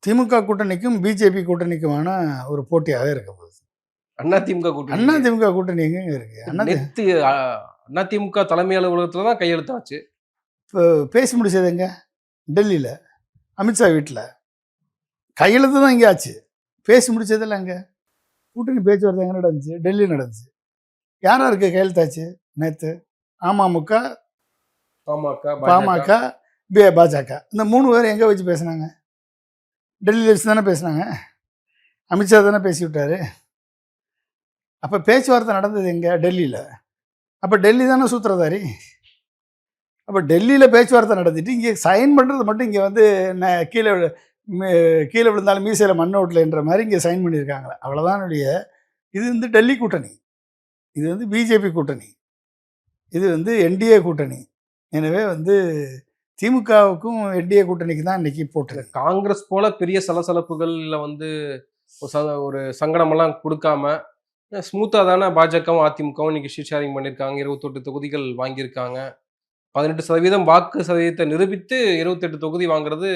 திமுக கூட்டணிக்கும் BJP கூட்டணிக்குமான ஒரு போட்டியாக இருக்க போகுது. அதிமுக கூட்டணி அதிமுக கூட்டணி எங்கங்க இருக்கு? நேத்து அதிமுக தலைமை அலுவலகத்துல தான் கையெழுத்தாச்சு. இப்போ பேசி முடிச்சது எங்க? டெல்லியில் அமித்ஷா வீட்டில். கையெழுத்து தான் இங்கே ஆச்சு, பேசி முடிச்சதில்ல எங்க? கூட்டணி பேச்சுவார்த்தை எங்கே நடந்துச்சு? டெல்லியில் நடந்துச்சு. யார் யாருக்கு கையெழுத்தாச்சு நேற்று? அமமுக, பாமக, பாஜக. இந்த 3 பேர் எங்கே வச்சு பேசுனாங்க? டெல்லியில் வச்சு தானே பேசுனாங்க. அமித்ஷா தானே பேசி விட்டாரு. அப்போ பேச்சுவார்த்தை நடந்தது எங்கே? டெல்லியில். அப்போ டெல்லி தானே சூத்திரதாரி. அப்போ டெல்லியில் பேச்சுவார்த்தை நடத்திட்டு இங்கே சைன் பண்ணுறது மட்டும் இங்கே வந்து கீழே கீழே விழுந்தாலும் மீசையில் மண் ஓட்டலைன்ற மாதிரி இங்கே சைன் பண்ணியிருக்காங்களே, அவ்வளோதான். இது வந்து டெல்லி கூட்டணி, இது வந்து பிஜேபி கூட்டணி, இது வந்து என்டிஏ கூட்டணி. எனவே வந்து திமுகவுக்கும் என்டிஏ கூட்டணிக்கு தான் இன்னைக்கு போட்டு. காங்கிரஸ் போல பெரிய சலசலப்புகள்ல வந்து ஒரு சங்கடமெல்லாம் கொடுக்காம ஸ்மூத்தாக தானே பாஜகவும் அதிமுகவும் இன்னைக்கு ஷீட் ஷேரிங் பண்ணியிருக்காங்க. 28 தொகுதிகள் வாங்கியிருக்காங்க. 18% வாக்கு சதவீதத்தை நிரூபித்து 28 தொகுதி வாங்குறது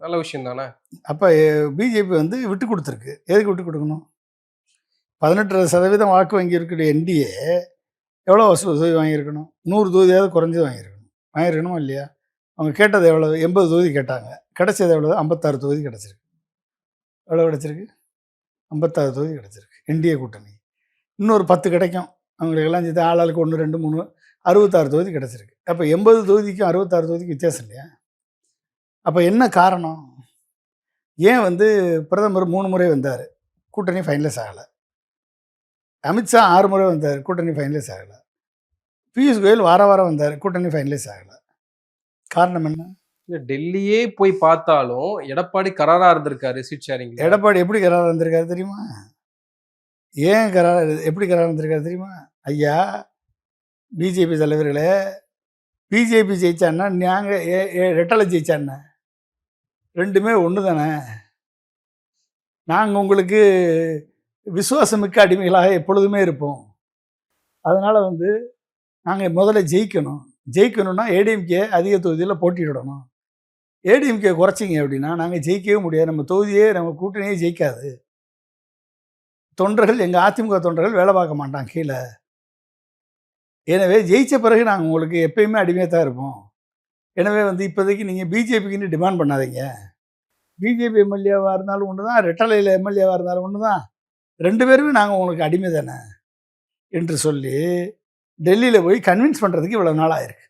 நல்ல விஷயம் தானே. அப்போ பிஜேபி வந்து விட்டு கொடுத்துருக்கு. எதுக்கு விட்டு கொடுக்கணும்? 18% வாக்கு வாங்கி இருக்கிற என்டிஏ எவ்வளோ தொகுதி வாங்கியிருக்கணும்? 100 தொகுதியாவது குறைஞ்சது வாங்கியிருக்கணுமா இல்லையா? அவங்க கேட்டது எவ்வளோ? 80 தொகுதி கேட்டாங்க. கிடைச்சது எவ்வளோ? 56 தொகுதி கிடச்சிருக்கு. எவ்வளோ கிடச்சிருக்கு? 56 தொகுதி கிடச்சிருக்கு என்டிஏ கூட்டணி. இன்னொரு 10 கிடைக்கும் அவங்களுக்கெல்லாம் சேர்த்து, ஆளாளுக்கு 1, 2, 3, 66 தொகுதி கிடச்சிருக்கு. அப்போ 80 தொகுதிக்கும் 66 தொகுதிக்கும் வித்தியாசம் இல்லையா? அப்போ என்ன காரணம்? ஏன் வந்து பிரதமர் 3 முறை வந்தார், கூட்டணி ஃபைனலைஸ் ஆகலை. அமித்ஷா 6 முறை வந்தார், கூட்டணி ஃபைனலைஸ் ஆகலை. பியூஷ் கோயல் வாரம் வந்தார், கூட்டணி ஃபைனலைஸ் ஆகலை. காரணம் என்ன? டெல்லியே போய் பார்த்தாலும் எடப்பாடி கராரா இருந்திருக்காரு சீட் ஷேரிங். எடப்பாடி எப்படி கராரா இருந்திருக்காரு தெரியுமா? ஏன் எப்படி கராரா இருந்திருக்காரு தெரியுமா? ஐயா பிஜேபி தலைவர்களே, பிஜேபி ஜெயிச்சான்னா நாங்கள் ரெட்டலை ஜெயிச்சான்னா ரெண்டுமே ஒன்று தானே. நாங்கள் உங்களுக்கு விசுவாசமிக்க அடிமைகளாக எப்பொழுதுமே இருப்போம். அதனால் வந்து நாங்கள் முதல்ல ஜெயிக்கணும்னா ஏடிஎம்கே அதிக தொகுதியில் போட்டியிடணும். ஏடிஎம்கே குறைச்சிங்க அப்படின்னா நாங்கள் ஜெயிக்கவே முடியாது. நம்ம தொகுதியே, நம்ம கூட்டணியே ஜெயிக்காது. தொண்டர்கள், எங்கள் அதிமுக தொண்டர்கள் வேலை பார்க்க மாட்டாங்க கீழே. எனவே ஜெயித்த பிறகு நாங்கள் உங்களுக்கு எப்பயுமே அடிமையாக தான் இருப்போம். எனவே வந்து இப்போதைக்கு நீங்கள் பிஜேபிக்குன்னு டிமாண்ட் பண்ணாதீங்க. பிஜேபி எம்எல்ஏவாக இருந்தாலும் ஒன்று தான், ரெட்டலையில் எம்எல்ஏவாக இருந்தாலும் ஒன்று தான், 2 பேருமே நாங்கள் உங்களுக்கு அடிமை தானே என்று சொல்லி டெல்லியில் போய் கன்வின்ஸ் பண்ணுறதுக்கு இவ்வளோ நாள் ஆயிருக்கு.